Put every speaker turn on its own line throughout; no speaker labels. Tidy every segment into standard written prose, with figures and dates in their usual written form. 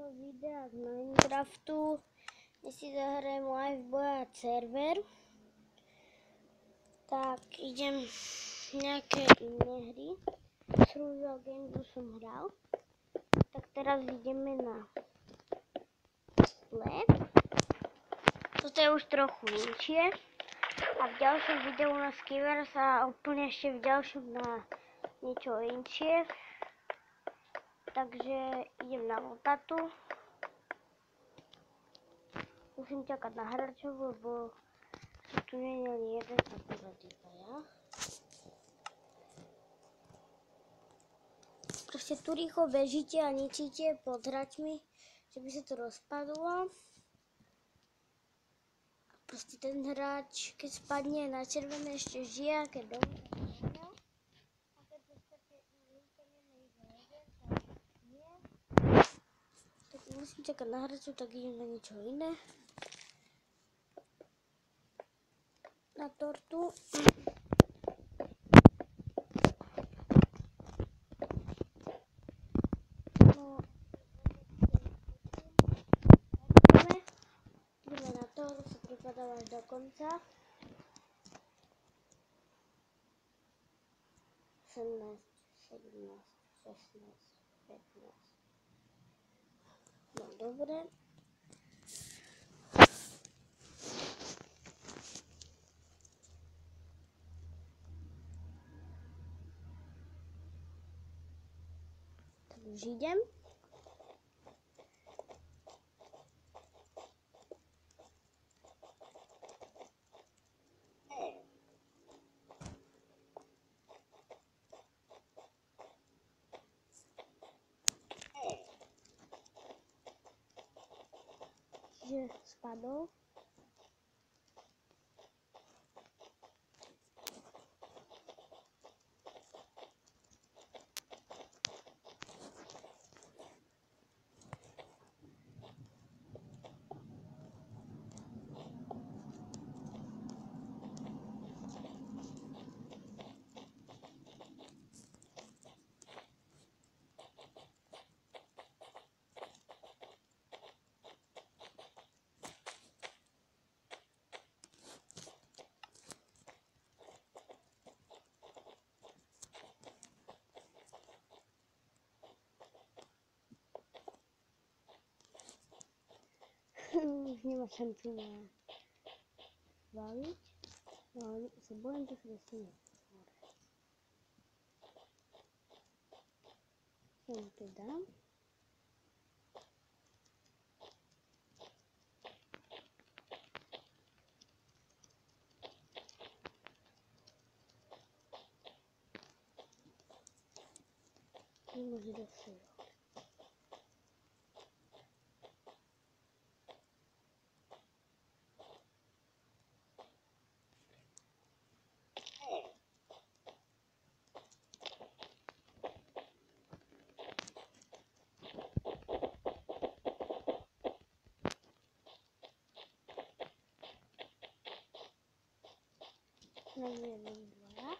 ďalšieho videa z Minecraftu, kde si zahrajem live bojať server. Tak idem nejaké iné hry. Survival Games som hral. Tak teraz ideme na lab. Toto je už trochu inšie. A v ďalšom videu na Skiver sa úplne ešte v ďalšom na niečo inšie. Takže idem na lopatu. Musím čakať na hráčov, lebo tu nie je ani jeden, akurát iba ja. Proste tu rýchlo bežíte a ničíte pod hráčmi, že by sa to rozpadlo. Proste ten hráč, keď spadne na červené, ešte žije, a keď dole, a keď dostate úplne nejde, tak nie. Tak musím čakať na hráčov, tak idem na niečo iné. Na tortu. No. Ideme na to, sa pripadám až do konca. 18, 17, 16, 15. No dobre. Tak už idem. Že spadol. Už nemá šancu ma zvaliť, no ale sa bojím, že sa dostane hore. Čo mu to dám? Nemôže dostať. Neviem, dvaja.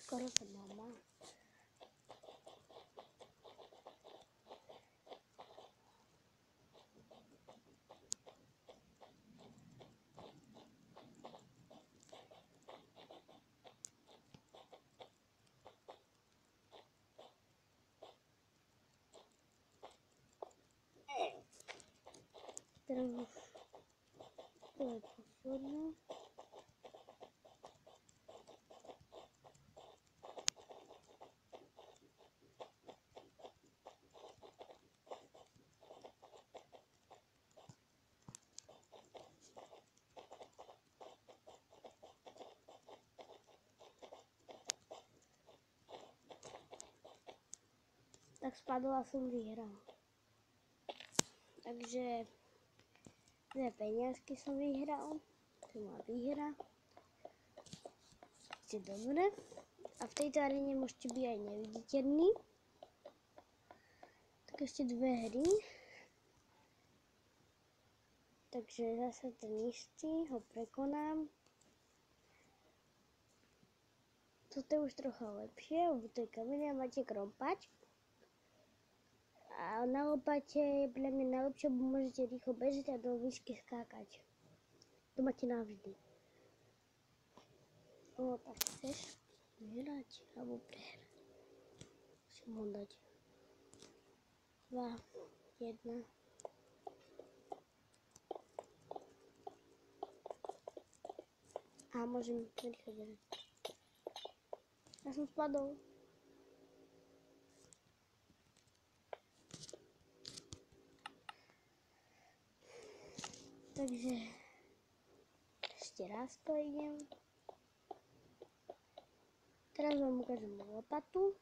Skoro to mama. Teraz už to je posledné. tak spadol a som vyhral. Takže 2 peniazky som vyhral. To je moja výhra. Je dobre. A v tejto aréne môžete byť aj neviditeľní. Tak ešte 2 hry. Takže zase ten istý ho prekonám. Toto je už trocha lepšie, lebo to je kameň a máte krompať. A na lopate je pre mňa najlepšie, lebo môžete rýchlo bežať a do výšky skákať. To máte navždy. No tak chceš vyhrať alebo prehrať. Musím ho dať. 2, 1. A môžem rýchlo bežať. Ja som spadol. Takže ešte raz to idem. Teraz vám ukážem lopatu.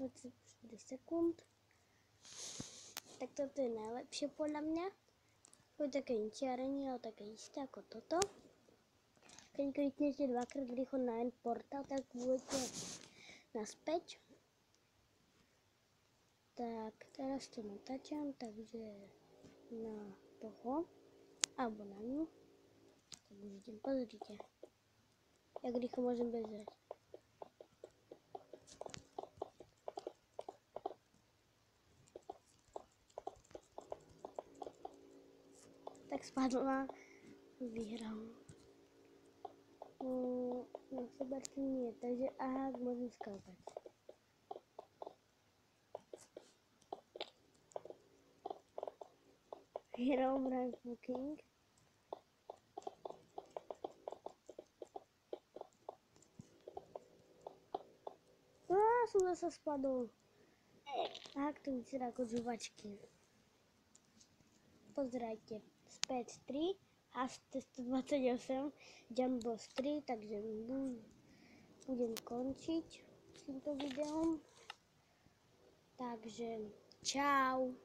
To 4 sekúnd. Tak toto je najlepšie podľa mňa. To je také inčiarenie, ale také isté ako toto. Keď kliknete 2-krát rýchlo na end portál, tak budete naspäť. Tak, teraz to natáčam, takže na toho, alebo na ňu. Tak už idem, pozrite. Jak rýchlo môžem bežať. Tak spadla, vyhral. Na sebarce nie, takže aha, môžem skákať. Vyhral Rank King. Som zase spadol. Tak to vyzerá ako žuvačky. Pozerajte, späť 3, hashtag 128, Jumbos 3, takže budem končiť s týmto videom. Takže čau.